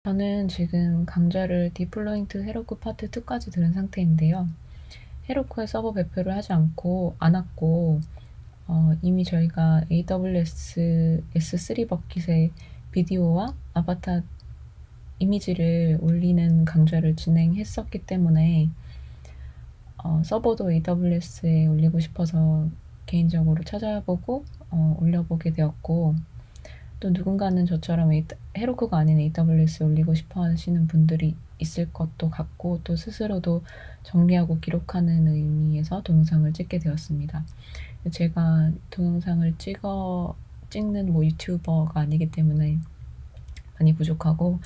저는 지금 강좌를 디플로잉트 헤로쿠 파트 2까지 들은 상태인데요. 헤로쿠의 서버 발표를 하지 않았고 이미 저희가 AWS S3 버킷의 비디오와 아바타 이미지를 올리는 강좌를 진행했었기 때문에 서버도 AWS에 올리고 싶어서 개인적으로 찾아보고 올려보게 되었고, 또 누군가는 저처럼 헤로쿠가 아닌 AWS에 올리고 싶어 하시는 분들이 있을 것도 같고, 또 스스로도 정리하고 기록하는 의미에서 동영상을 찍게 되었습니다. 제가 동영상을 찍는 유튜버가 아니기 때문에 많이 부족하고,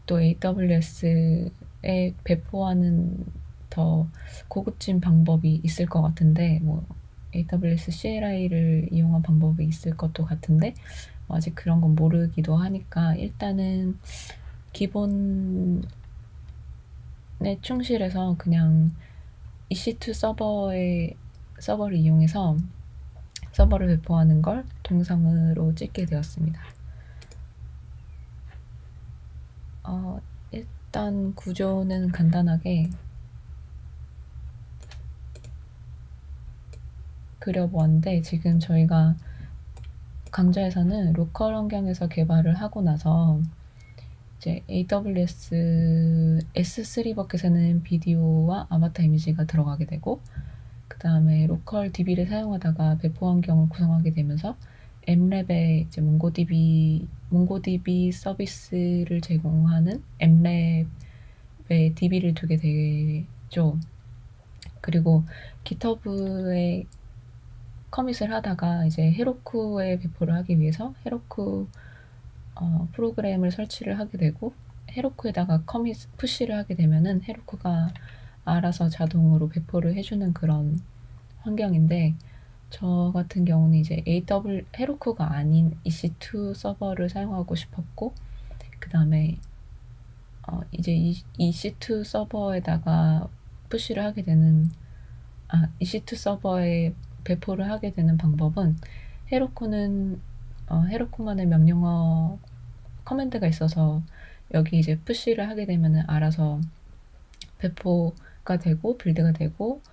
또 AWS에 배포하는 더 고급진 방법이 있을 것 같은데, AWS CLI를 이용한 방법이 있을 것도 같은데, 아직 그런 건 모르기도 하니까 일단은 기본에 충실해서 그냥 EC2 서버를 이용해서 서버를 배포하는 걸 동영상으로 찍게 되었습니다. 일단 구조는 간단하게 그려보았는데, 지금 저희가 강좌에서는 로컬 환경에서 개발을 하고 나서 이제 AWS S3 버킷에는 비디오와 아바타 이미지가 들어가게 되고, 그 다음에 로컬 DB를 사용하다가 배포 환경을 구성하게 되면서 엠랩에 이제 몽고DB 서비스를 제공하는 엠랩에 DB를 두게 되죠. 그리고 GitHub에 커밋을 하다가 이제 헤로쿠에 배포를 하기 위해서 헤로쿠 프로그램을 설치를 하게 되고, 헤로쿠에다가 푸시를 하게 되면은 헤로쿠가 알아서 자동으로 배포를 해주는 그런 환경인데, 저 같은 경우는 이제 헤로쿠가 아닌 EC2 서버를 사용하고 싶었고, 그 다음에 이제 EC2 서버에다가 푸시를 하게 되는 EC2 서버에 배포를 하게 되는 방법은, 헤로쿠만의 명령어 커맨드가 있어서 여기 이제 푸시를 하게 되면 알아서 배포가 되고 빌드가 되고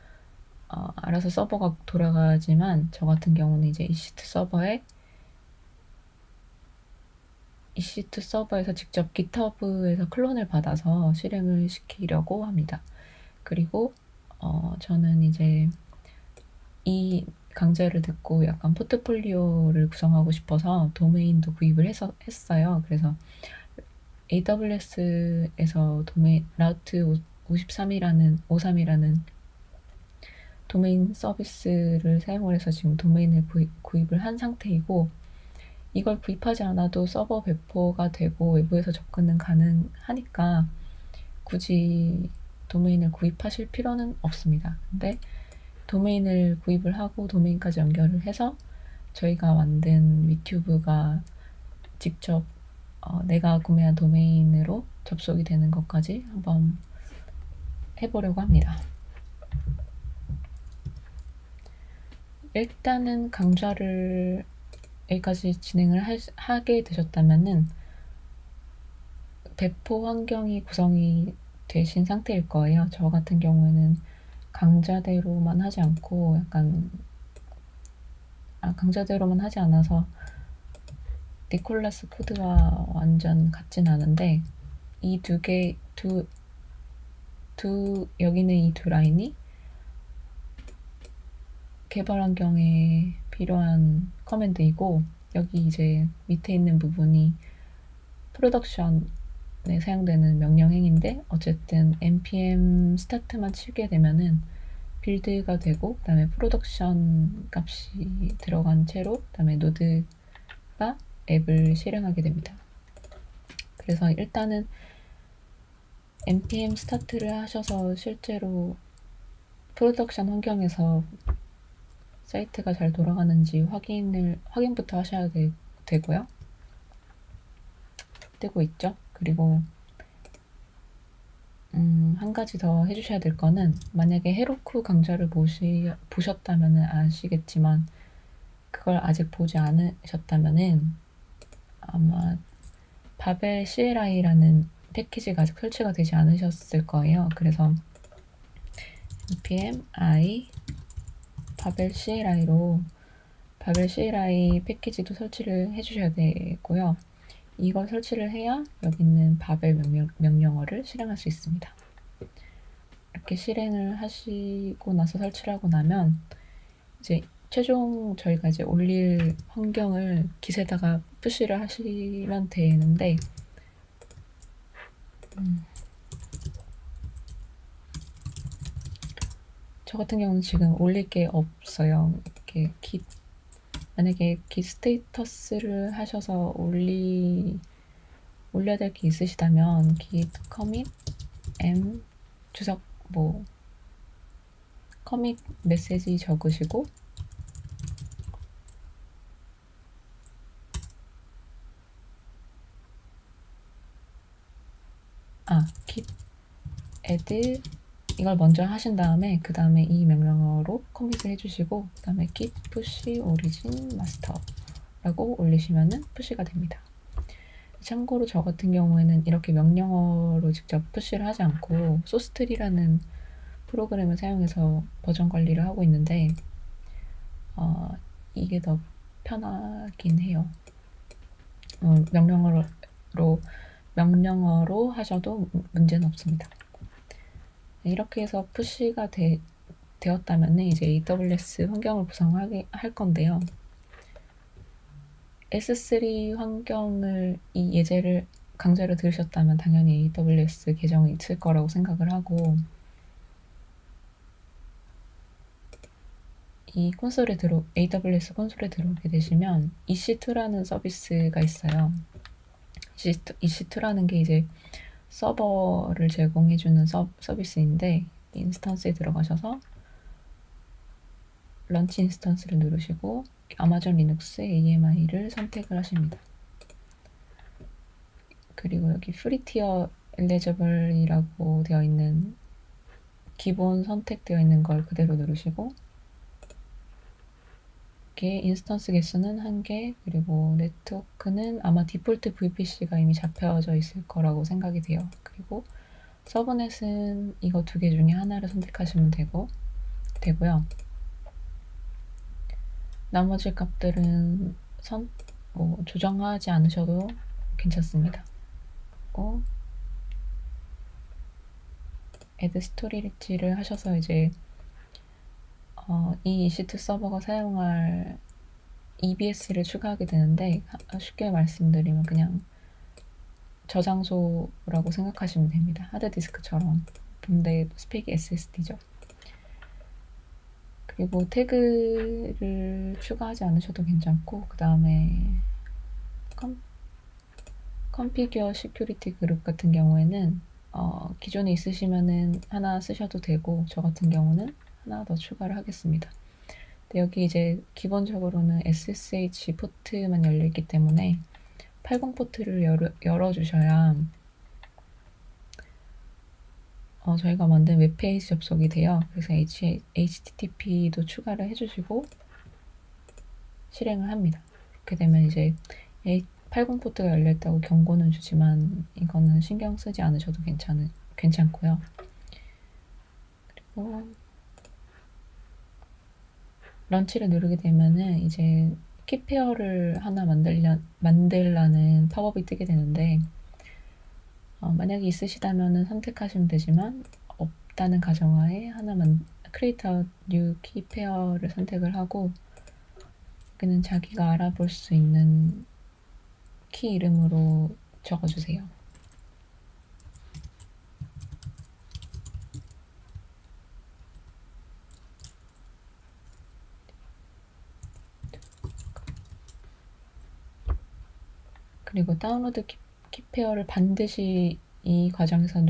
알아서 서버가 돌아가지만, 저 같은 경우는 이제 EC2 서버에서 직접 GitHub에서 클론을 받아서 실행을 시키려고 합니다. 그리고 저는 이제 이 강좌를 듣고 약간 포트폴리오를 구성하고 싶어서 도메인도 구입을 했어요. 그래서 AWS에서 라우트 53이라는 도메인 서비스를 사용을 해서 지금 도메인을 구입을 한 상태이고, 이걸 구입하지 않아도 서버 배포가 되고 외부에서 접근은 가능하니까 굳이 도메인을 구입하실 필요는 없습니다. 근데 도메인을 구입을 하고 도메인까지 연결을 해서 저희가 만든 유튜브가 직접 내가 구매한 도메인으로 접속이 되는 것까지 한번 해보려고 합니다. 일단은 강좌를 여기까지 진행을 하게 되셨다면은 배포 환경이 구성이 되신 상태일 거예요. 저 같은 경우에는 강좌대로만 하지 않고 강좌대로만 하지 않아서 니콜라스 코드와 완전 같진 않은데, 이 여기는 이 두 라인이 개발 환경에 필요한 커맨드이고, 여기 이제 밑에 있는 부분이 프로덕션에 사용되는 명령행인데, 어쨌든 npm 스타트만 치게 되면은 빌드가 되고, 그 다음에 프로덕션 값이 들어간 채로 그 다음에 노드가 앱을 실행하게 됩니다. 그래서 일단은 npm 스타트를 하셔서 실제로 프로덕션 환경에서 사이트가 잘 돌아가는지 확인부터 하셔야 되고요. 뜨고 있죠? 그리고 한 가지 더 해주셔야 될 거는, 만약에 헤로쿠 강좌를 보셨다면 아시겠지만, 그걸 아직 보지 않으셨다면은 아마 바벨 CLI라는 패키지가 아직 설치가 되지 않으셨을 거예요. 그래서 npm i 바벨 CLI로 바벨 CLI 패키지도 설치를 해주셔야 되고요. 이걸 설치를 해야 여기 있는 바벨 명령어를 실행할 수 있습니다. 이렇게 실행을 하시고 나서 설치를 하고 나면 이제 최종 저희가 이제 올릴 환경을 깃에다가 푸시를 하시면 되는데 저 같은 경우는 지금 올릴 게 없어요. 이렇게 만약에 깃 스테이터스를 하셔서 올려야 될 게 있으시다면 git commit m 주석 commit 메시지 적으시고 git add 이걸 먼저 하신 다음에 그 다음에 이 명령어로 커밋을 해주시고 그 다음에 git push origin master 라고 올리시면은 푸시가 됩니다. 참고로 저 같은 경우에는 이렇게 명령어로 직접 푸시를 하지 않고 소스트리라는 프로그램을 사용해서 버전 관리를 하고 있는데 이게 더 편하긴 해요. 명령어로 하셔도 문제는 없습니다. 이렇게 해서 푸시가 되었다면 이제 AWS 환경을 구성할 건데요. S3 환경을 이 예제를 강좌를 들으셨다면 당연히 AWS 계정이 있을 거라고 생각을 하고 이 AWS 콘솔에 들어오게 되시면 EC2라는 서비스가 있어요. EC2라는 게 이제 서버를 제공해주는 서비스인데 인스턴스에 들어가셔서 런치 인스턴스를 누르시고 아마존 리눅스 AMI를 선택을 하십니다. 그리고 여기 프리티어 엘리저블이라고 되어 있는 기본 선택되어 있는 걸 그대로 누르시고 이게 인스턴스 개수는 1개 그리고 네트워크는 아마 디폴트 VPC가 이미 잡혀져 있을 거라고 생각이 돼요. 그리고 서브넷은 이거 2개 중에 하나를 선택하시면 되고요. 나머지 값들은 조정하지 않으셔도 괜찮습니다. 그리고 add 스토리지를 하셔서 이제 이 EC2 서버가 사용할 EBS를 추가하게 되는데 쉽게 말씀드리면 그냥 저장소라고 생각하시면 됩니다. 하드디스크처럼. 근데 스펙이 SSD죠. 그리고 태그를 추가하지 않으셔도 괜찮고 그 다음에 configure security 그룹 같은 경우에는 기존에 있으시면은 하나 쓰셔도 되고 저 같은 경우는 하나 더 추가를 하겠습니다. 근데 여기 이제 기본적으로는 SSH 포트만 열려있기 때문에 80 포트를 열어주셔야 저희가 만든 웹페이지 접속이 돼요. 그래서 HTTP도 추가를 해주시고 실행을 합니다. 그렇게 되면 이제 80 포트가 열려있다고 경고는 주지만 이거는 신경 쓰지 않으셔도 괜찮고요. 그리고 런치를 누르게 되면은 이제 키페어를 하나 만들라는 팝업이 뜨게 되는데 만약에 있으시다면은 선택하시면 되지만 없다는 가정하에 create a new key pair를 선택을 하고 여기는 자기가 알아볼 수 있는 키 이름으로 적어주세요. 그리고 다운로드 키페어를 반드시 이 과정에서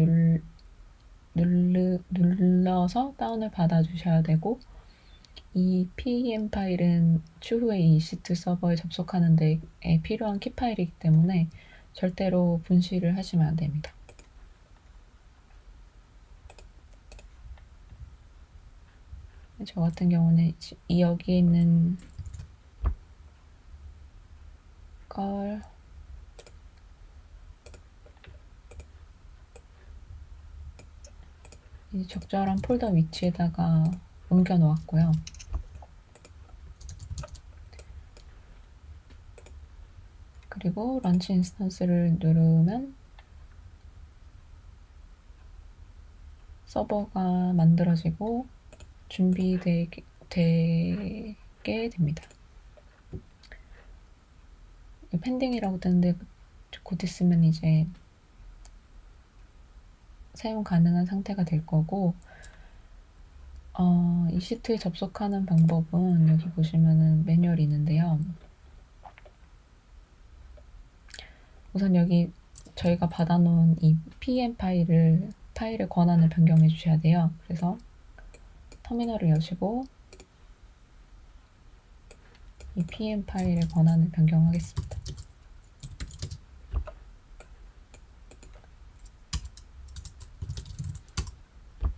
눌러서 다운을 받아 주셔야 되고 이 PEM 파일은 추후에 이 EC2 서버에 접속하는 데 필요한 키 파일이기 때문에 절대로 분실을 하시면 안 됩니다. 저 같은 경우는 여기에 있는 걸 적절한 폴더 위치에다가 옮겨 놓았고요. 그리고 런치 인스턴스를 누르면 서버가 만들어지고 준비되게 됩니다. 펜딩이라고 뜨는데 곧 있으면 이제 사용 가능한 상태가 될 거고, 이 시트에 접속하는 방법은 여기 보시면은 매뉴얼이 있는데요. 우선 여기 저희가 받아놓은 이 pem 파일의 권한을 변경해 주셔야 돼요. 그래서 터미널을 여시고 이 pem 파일의 권한을 변경하겠습니다.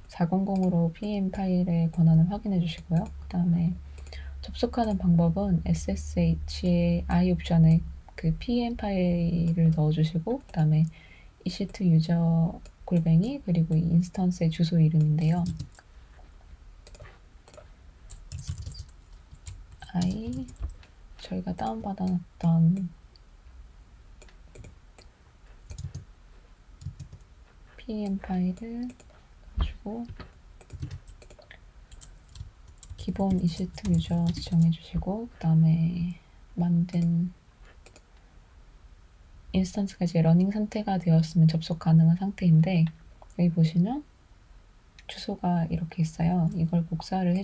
400으로 pem 파일의 권한을 확인해 주시고요. 그 다음에 접속하는 방법은 ssh의 i 옵션에 그 pem 파일을 넣어주시고, 그 다음에 이 시트 유저 골뱅이 그리고 이 인스턴스의 주소 이름인데요. 저희가 다운받아놨던 pem 파일을 넣어주고 기본 이시트 유저 지정해주시고, 그 다음에 만든 인스턴스가 이제 러닝 상태가 되었으면 접속 가능한 상태인데, 여기 보시면 주소가 이렇게 있어요. 이걸 복사를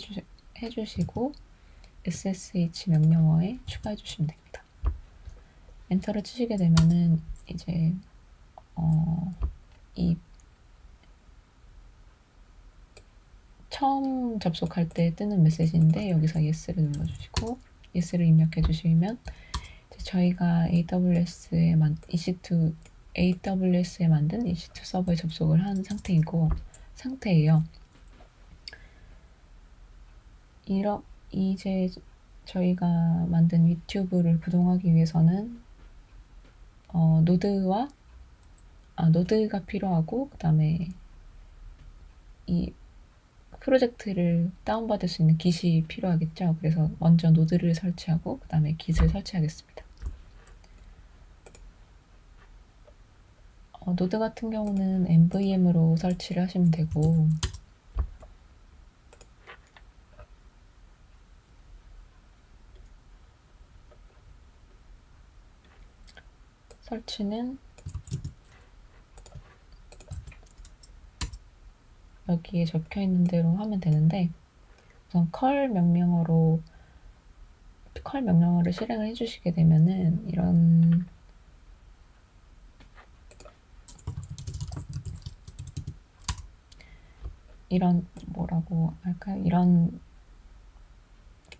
해주시고 ssh 명령어에 추가해 주시면 됩니다. 엔터를 치시게 되면은 이제 이 처음 접속할 때 뜨는 메시지인데, 여기서 yes를 눌러주시고 yes를 입력해 주시면 저희가 AWS에 만든 EC2 서버에 접속을 한 상태예요. 이제 저희가 만든 유튜브를 구동하기 위해서는 노드가 필요하고, 그 다음에 이 프로젝트를 다운받을 수 있는 깃이 필요하겠죠. 그래서 먼저 노드를 설치하고 그 다음에 깃을 설치하겠습니다. 노드 같은 경우는 MVM으로 설치를 하시면 되고, 설치는 여기에 적혀 있는 대로 하면 되는데, 우선 컬 명령어를 실행을 해주시게 되면은 이런 뭐라고 할까요? 이런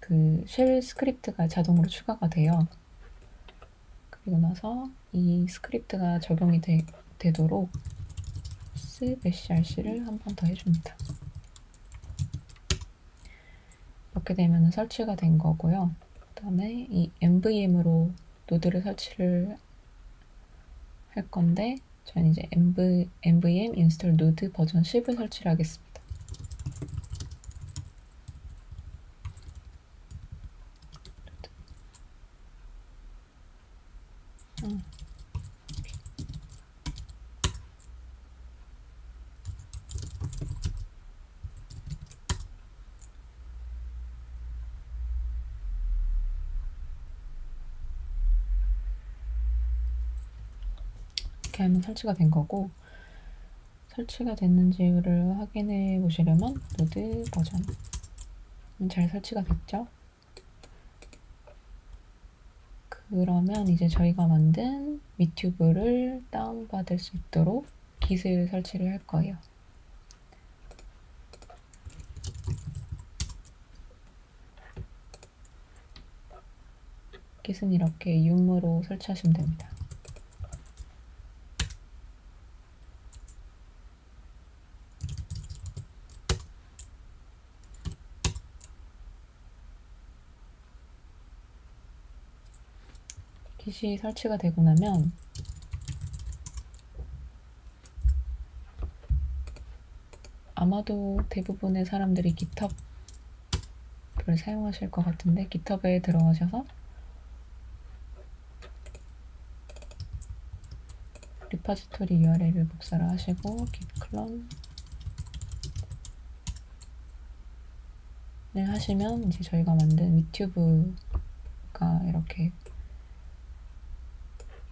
그 쉘 스크립트가 자동으로 추가가 돼요. 그리고 나서 이 스크립트가 적용이 되도록 -rc를 한 번 더 해줍니다. 이렇게 되면 설치가 된 거고요. 그 다음에 이 MVM으로 노드를 설치를 할 건데, 저는 이제 MVM install node 버전 10을 설치를 하겠습니다. 이렇게 하면 설치가 된 거고, 설치가 됐는지를 확인해 보시려면 노드 버전 잘 설치가 됐죠? 그러면 이제 저희가 만든 유튜브를 다운받을 수 있도록 깃을 설치를 할 거예요. 깃은 이렇게 융으로 설치하시면 됩니다. 깃이 설치가 되고 나면 아마도 대부분의 사람들이 GitHub을 사용하실 것 같은데 GitHub에 들어가셔서 리퍼지토리 URL을 복사를 하시고 git clone 을 하시면 이제 저희가 만든 위튜브가 이렇게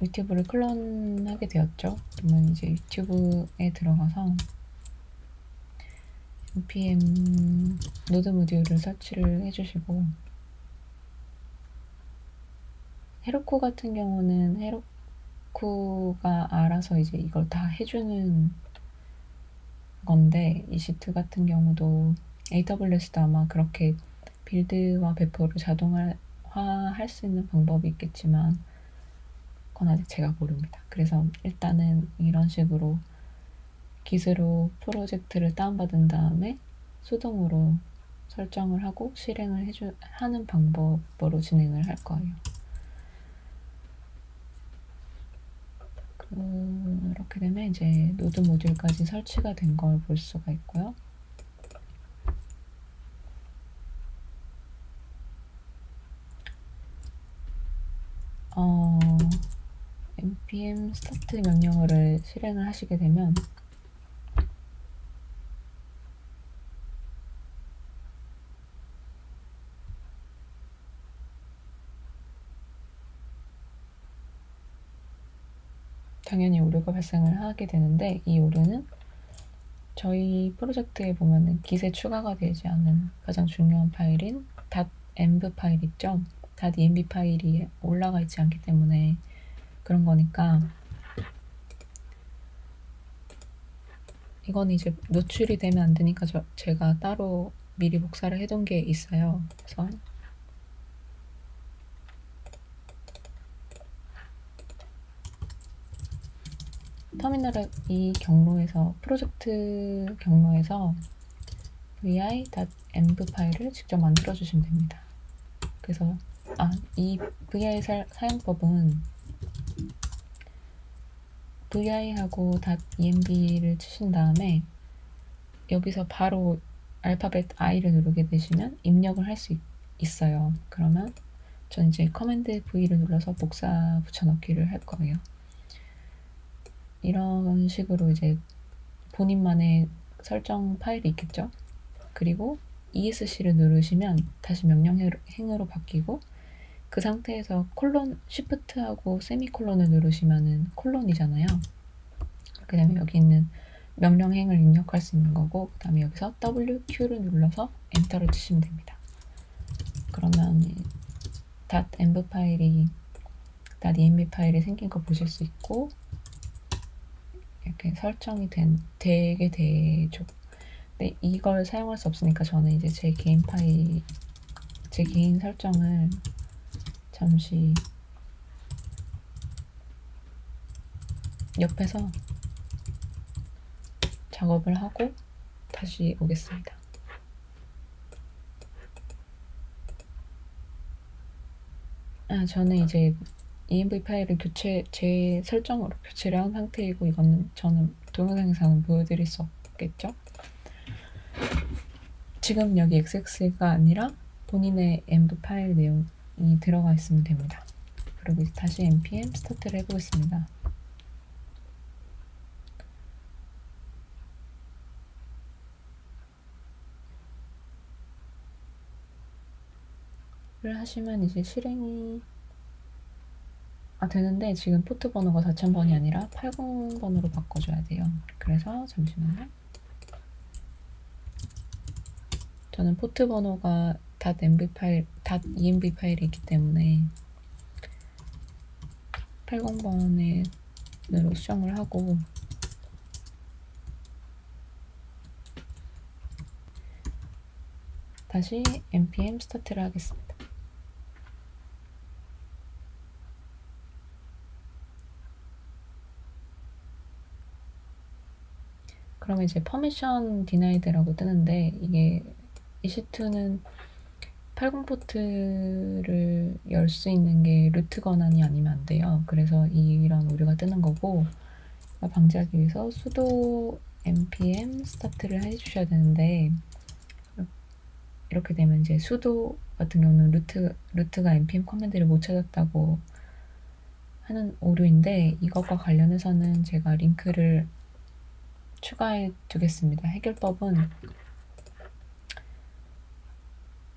유튜브를 클론하게 되었죠. 그러면 이제 유튜브에 들어가서 npm 노드 모듈을 설치를 해주시고, 헤로쿠 같은 경우는 헤로쿠가 알아서 이제 이걸 다 해주는 건데, EC2 같은 경우도 AWS도 아마 그렇게 빌드와 배포를 자동화할 수 있는 방법이 있겠지만 그건 아직 제가 모릅니다. 그래서 일단은 이런 식으로 깃으로 프로젝트를 다운받은 다음에 수동으로 설정을 하고 실행을 하는 방법으로 진행을 할 거예요. 그렇게 되면 이제 노드 모듈까지 설치가 된 걸 볼 수가 있고요. npm start 명령어를 실행을 하시게 되면 당연히 오류가 발생을 하게 되는데, 이 오류는 저희 프로젝트에 보면은 깃에 추가가 되지 않은 가장 중요한 파일인 .env 파일 있죠? .env 파일이 올라가 있지 않기 때문에 그런 거니까, 이건 이제 노출이 되면 안 되니까 제가 따로 미리 복사를 해둔 게 있어요. 그래서 터미널의 이 경로에서, 프로젝트 경로에서 vi.env 파일을 직접 만들어 주시면 됩니다. 그래서 이 vi 사용법은 vi하고 .env를 치신 다음에 여기서 바로 알파벳 i를 누르게 되시면 입력을 할 수 있어요. 그러면 전 이제 커맨드 V를 눌러서 복사 붙여넣기를 할 거예요. 이런 식으로 이제 본인만의 설정 파일이 있겠죠. 그리고 ESC를 누르시면 다시 명령행으로 바뀌고, 그 상태에서 Shift하고 세미콜론을 누르시면은 콜론이잖아요. 그렇게 되면 여기 있는 명령행을 입력할 수 있는 거고, 그 다음에 여기서 WQ를 눌러서 엔터를 치시면 됩니다. 그러면 .env 파일이 .env 파일이 생긴 거 보실 수 있고, 이렇게 설정이 되게 되죠. 근데 이걸 사용할 수 없으니까 저는 이제 제 개인 설정을 잠시 옆에서 작업을 하고 다시 오겠습니다. 저는 이제 env 파일을 제 설정으로 교체를 한 상태이고, 이거는 저는 동영상에서는 보여드릴 수 없겠죠? 지금 여기 xx가 아니라 본인의 env 파일 내용이 들어가 있으면 됩니다. 그리고 이제 다시 npm 스타트를 해보겠습니다. 를 하시면 이제 실행이 되는데, 지금 포트 번호가 4000번이 아니라 80번으로 바꿔줘야 돼요. 그래서 잠시만요. 저는 포트 번호가 .env 파일이 있기 때문에 80번으로 수정을 하고, 다시 npm 스타트를 하겠습니다. 그러면 이제 permission denied라고 뜨는데, 이게 EC2는 80포트를 열 수 있는 게 루트 권한이 아니면 안 돼요. 그래서 이런 오류가 뜨는 거고, 방지하기 위해서 sudo npm 스타트를 해주셔야 되는데, 이렇게 되면 이제 sudo 같은 경우는 루트가 npm 커맨드를 못 찾았다고 하는 오류인데, 이것과 관련해서는 제가 링크를 추가해 두겠습니다. 해결법은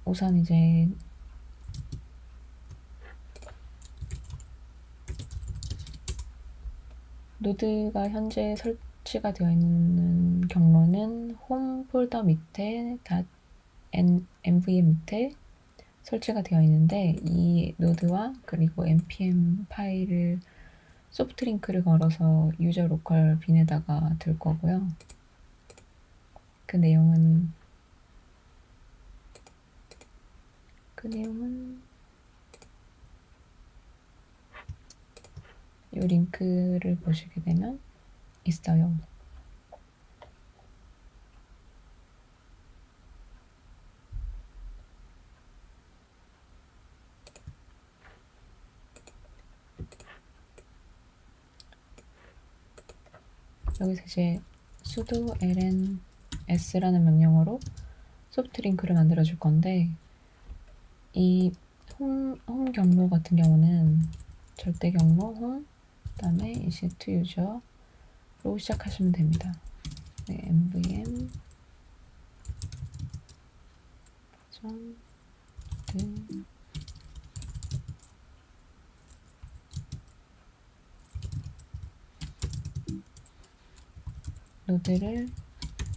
우선 이제 노드가 현재 설치가 되어 있는 경로는 홈 폴더 밑에 .nvm 밑에 설치가 되어 있는데, 이 노드와 그리고 npm 파일을 소프트 링크를 걸어서 유저 로컬 빈에다가 둘 거고요. 그 내용은 이 링크를 보시게 되면 있어요. 여기서 이제 sudo lns라는 명령어로 소프트 링크를 만들어 줄 건데, 이 홈 경로 같은 경우는 절대 경로 홈, 그 다음에 EC2 유저로 시작하시면 됩니다. 네, nvm 노드를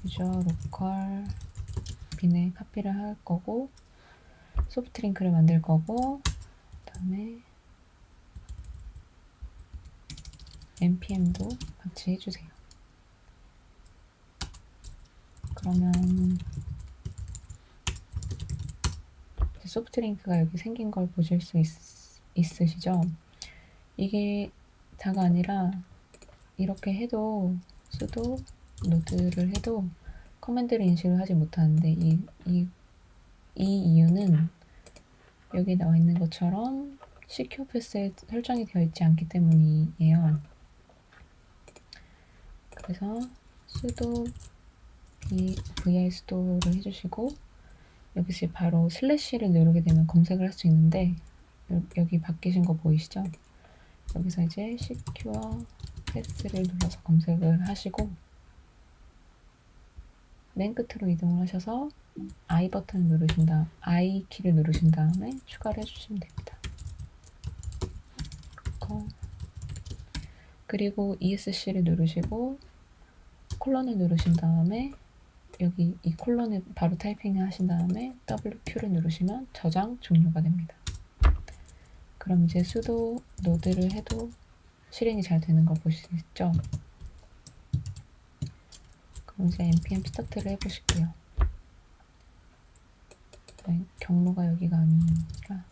유저 로컬 빈에 카피를 할 거고, 소프트 링크를 만들 거고, 그 다음에 npm도 같이 해주세요. 그러면 소프트 링크가 여기 생긴 걸 보실 수 있으시죠? 이게 다가 아니라 이렇게 해도 sudo 노드를 해도 커맨드를 인식을 하지 못하는데, 이 이유는 여기 나와 있는 것처럼 secure pass에 설정이 되어 있지 않기 때문이에요. 그래서 sudo vi sudo를 해주시고, 여기서 바로 슬래시를 누르게 되면 검색을 할 수 있는데, 여기 바뀌신 거 보이시죠? 여기서 이제 secure pass를 눌러서 검색을 하시고, 맨 끝으로 이동을 하셔서 I 버튼을 I 키를 누르신 다음에 추가를 해주시면 됩니다. 그리고 ESC를 누르시고 콜론을 누르신 다음에 여기 이 콜론을 바로 타이핑을 하신 다음에 WQ를 누르시면 저장 종료가 됩니다. 그럼 이제 sudo 노드를 해도 실행이 잘 되는 거 보시죠? 그럼 이제 npm 스타트를 해보실게요. 네, 경로가 여기가 아니라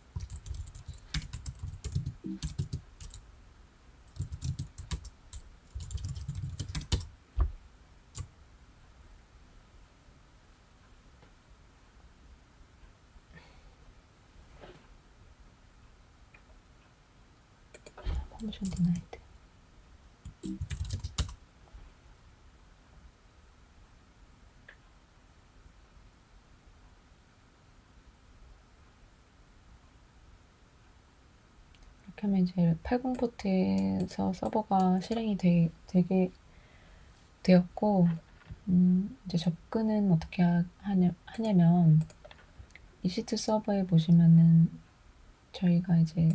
퍼미션 디나이드. 이렇게 하면 이제 80 포트에서 서버가 실행이 되게 되었고, 이제 접근은 어떻게 하냐면 EC2 서버에 보시면은 저희가 이제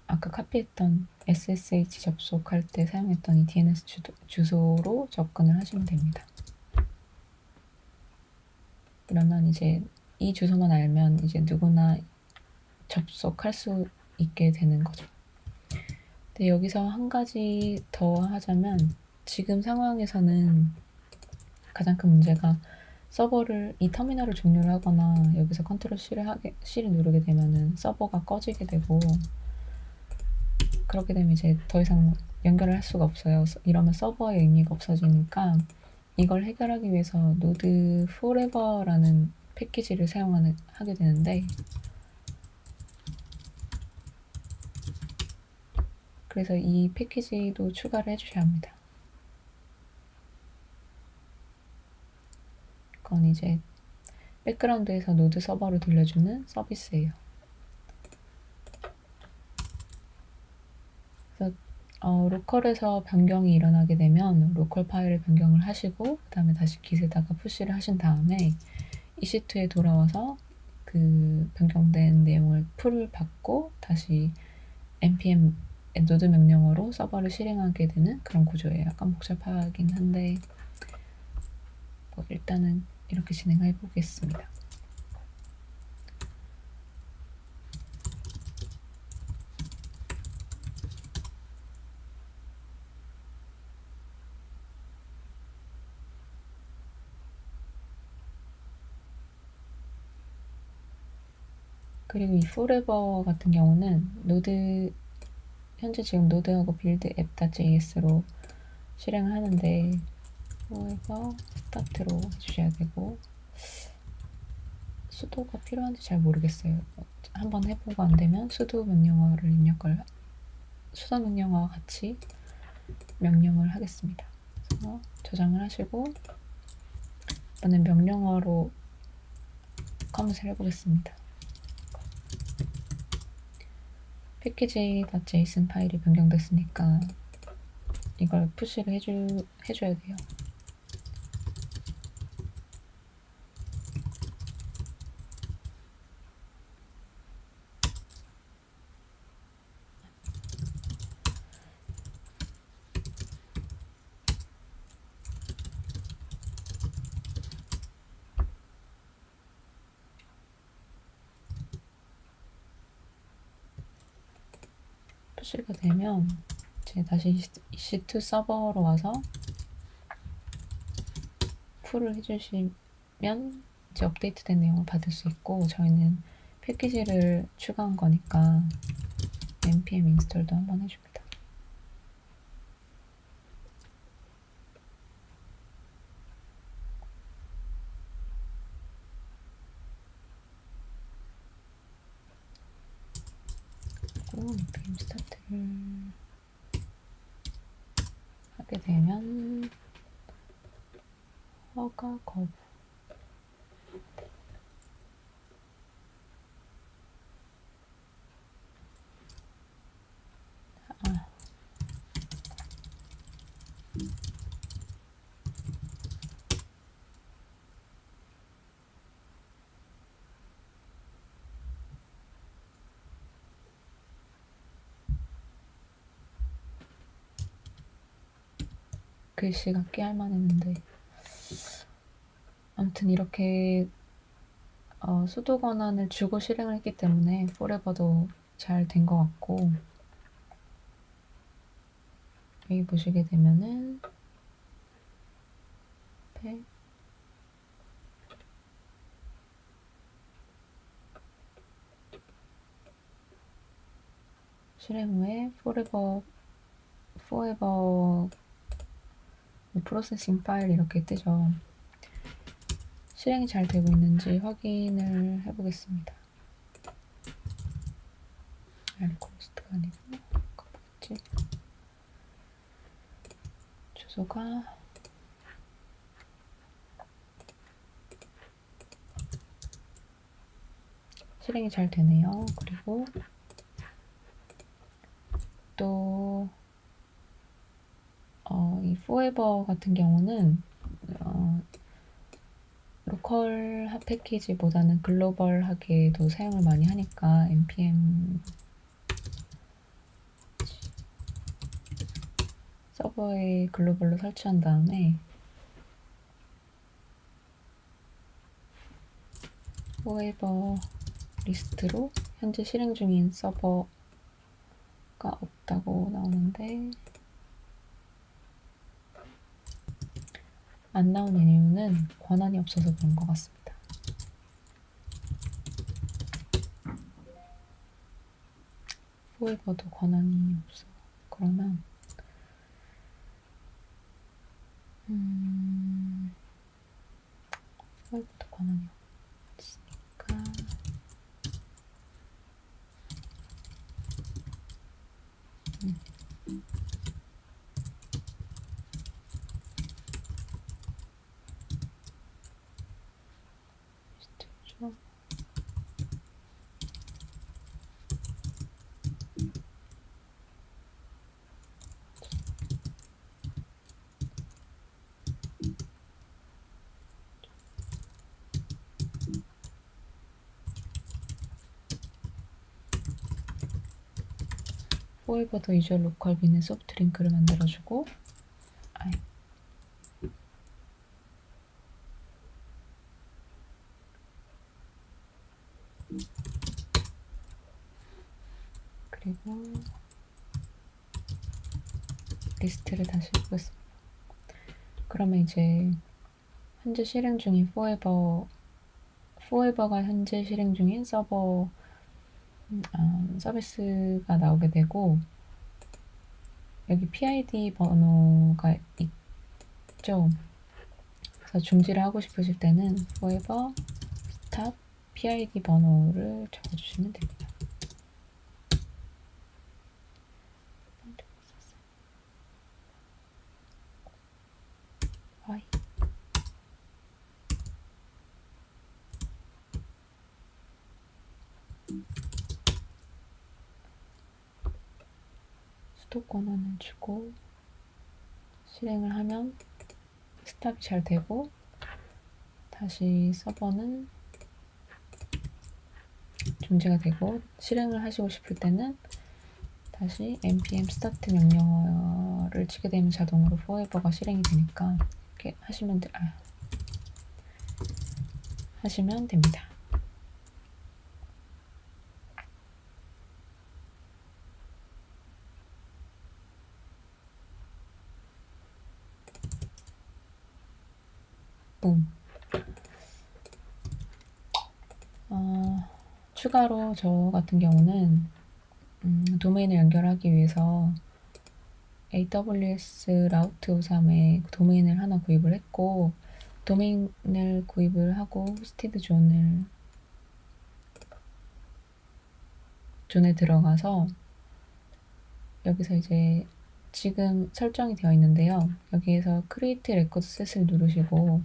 아까 카피했던 SSH 접속할 때 사용했던 이 DNS 주소로 접근을 하시면 됩니다. 그러면 이제 이 주소만 알면 이제 누구나 접속할 수 있게 되는 거죠. 근데 여기서 한 가지 더 하자면, 지금 상황에서는 가장 큰 문제가 이 터미널을 종료를 하거나 여기서 컨트롤 C를 누르게 되면은 서버가 꺼지게 되고, 그렇게 되면 이제 더 이상 연결을 할 수가 없어요. 이러면 서버의 의미가 없어지니까, 이걸 해결하기 위해서 node forever라는 패키지를 하게 되는데, 그래서 이 패키지도 추가를 해주셔야 합니다. 그건 이제 백그라운드에서 노드 서버로 돌려주는 서비스예요. 그래서 로컬에서 변경이 일어나게 되면 로컬 파일을 변경을 하시고 그 다음에 다시 깃에다가 푸시를 하신 다음에 EC2에 돌아와서 그 변경된 내용을 풀을 받고 다시 npm 노드 명령어로 서버를 실행하게 되는 그런 구조예요. 약간 복잡하긴 한데 뭐 일단은 이렇게 진행해 보겠습니다. 그리고 이 forever 같은 경우는 노드 현재 지금 노드하고 빌드 app.js로 실행을 하는데 forever start로 해주셔야 되고 수도가 필요한지 잘 모르겠어요. 한번 해보고 안 되면 수도 명령어를 수도 명령어와 같이 명령을 하겠습니다. 그래서 저장을 하시고 이번엔 명령어로 커밋을 해보겠습니다. 패키지.json 파일이 변경됐으니까 이걸 푸시를 해줘야 돼요. 푸시가 되면 이제 다시 EC2 서버로 와서 풀을 해주시면 이제 업데이트된 내용을 받을 수 있고 저희는 패키지를 추가한 거니까 npm 인스톨도 한번 해줍니다. 그리고 npm 스타트를 하게 되면 허가 거부 글씨가 꽤 할만했는데 아무튼 이렇게 수도 권한을 주고 실행을 했기 때문에 forever도 잘 된 것 같고 여기 보시게 되면은 실행 후에 forever 프로세싱 파일 이렇게 뜨죠. 실행이 잘 되고 있는지 확인을 해보겠습니다. 리퀘스트가 아니고 뭐였지? 주소가 실행이 잘 되네요. 그리고 또 이 forever 같은 경우는 로컬 패키지보다는 글로벌하게도 사용을 많이 하니까 npm 서버에 글로벌로 설치한 다음에 forever 리스트로 현재 실행 중인 서버가 없다고 나오는데 안 나오는 이유는 권한이 없어서 그런 것 같습니다. forever도 권한이 없어. 그러면 forever도 권한이 없으니까 forever the usual local bin에 소프트 드링크를 만들어주고, 그리고 리스트를 다시 보겠습니다. 그러면 이제 현재 실행 중인 forever가 현재 실행 중인 서비스가 나오게 되고, 여기 PID 번호가 있죠. 그래서 중지를 하고 싶으실 때는 forever stop PID 번호를 적어주시면 됩니다. 수도 권한을 주고 실행을 하면 스탑이 잘 되고, 다시 서버는 중지가 되고, 실행을 하시고 싶을 때는 다시 npm start 명령어를 치게 되면 자동으로 forever가 실행이 되니까 이렇게 하시면 됩니다. 붐. 추가로 저 같은 경우는 도메인을 연결하기 위해서 AWS 라우트 53에 도메인을 하나 구입을 했고, 도메인을 구입을 하고 호스티드 존에 들어가서 여기서 이제 지금 설정이 되어 있는데요. 여기에서 create record set을 누르시고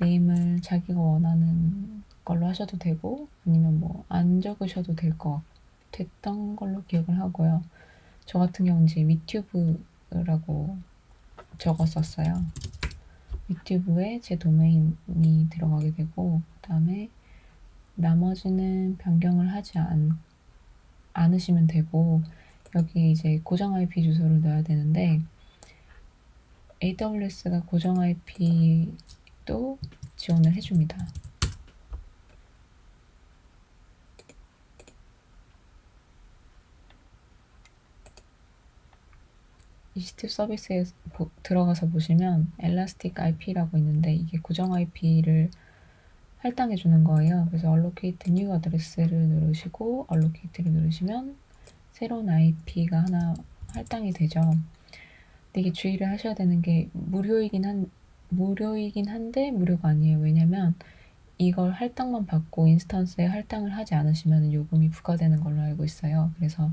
네임을 자기가 원하는 걸로 하셔도 되고, 아니면 뭐 안 적으셔도 됐던 걸로 기억을 하고요. 저 같은 경우는 이제 위튜브라고 적었었어요. 위튜브에 제 도메인이 들어가게 되고, 그 다음에 나머지는 변경을 하지 않으시면 되고, 여기 이제 고정 IP 주소를 넣어야 되는데, AWS가 고정 IP도 지원을 해줍니다. EC2 서비스에 들어가서 보시면 Elastic IP라고 있는데, 이게 고정 IP를 할당해 주는 거예요. 그래서 allocate new address를 누르시고 allocate를 누르시면 새로운 IP가 하나 할당이 되죠. 근데 이게 주의를 하셔야 되는 게 무료이긴 한데 무료가 아니에요. 왜냐면 이걸 할당만 받고 인스턴스에 할당을 하지 않으시면 요금이 부과되는 걸로 알고 있어요. 그래서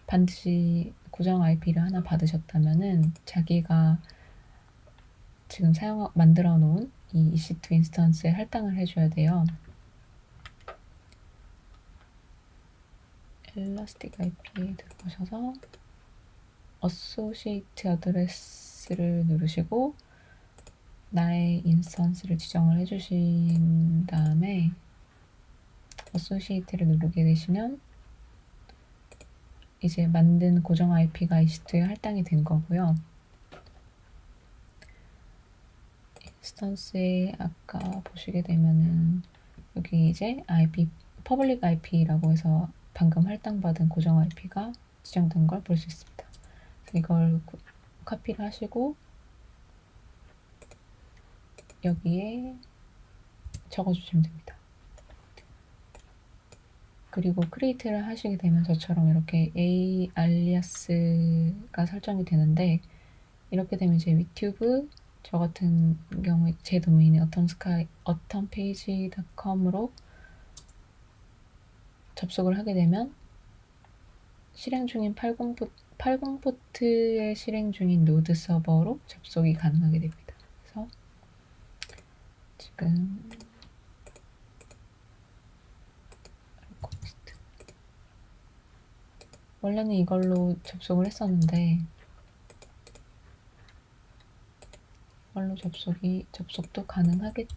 반드시 고정 IP를 하나 받으셨다면은 자기가 지금 만들어 놓은 이 EC2 인스턴스에 할당을 해줘야 돼요. Elastic IP에 들어가셔서 Associate Address를 누르시고 나의 인스턴스를 지정을 해주신 다음에 Associate를 누르게 되시면 이제 만든 고정 IP가 EC2에 할당이 된 거고요. 인스턴스에 아까 보시게 되면은 여기 이제 Public IP라고 해서 방금 할당받은 고정 IP가 지정된 걸 볼 수 있습니다. 이걸 카피를 하시고 여기에 적어주시면 됩니다. 그리고 크리에이트를 하시게 되면 저처럼 이렇게 A 알리아스가 설정이 되는데, 이렇게 되면 이제 유튜브 저 같은 경우에 제 도메인이 어떤 페이지.com으로 접속을 하게 되면 실행 중인 80포트에 실행 중인 노드 서버로 접속이 가능하게 됩니다. 그래서 지금 원래는 이걸로 접속을 했었는데 이걸로 접속도 가능하겠지만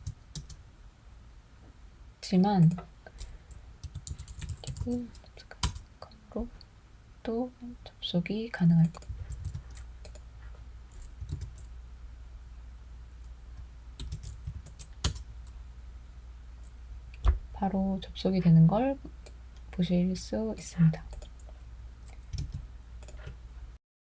컴으로 또 접속이 가능할 거예요. 바로 접속이 되는 걸 보실 수 있습니다.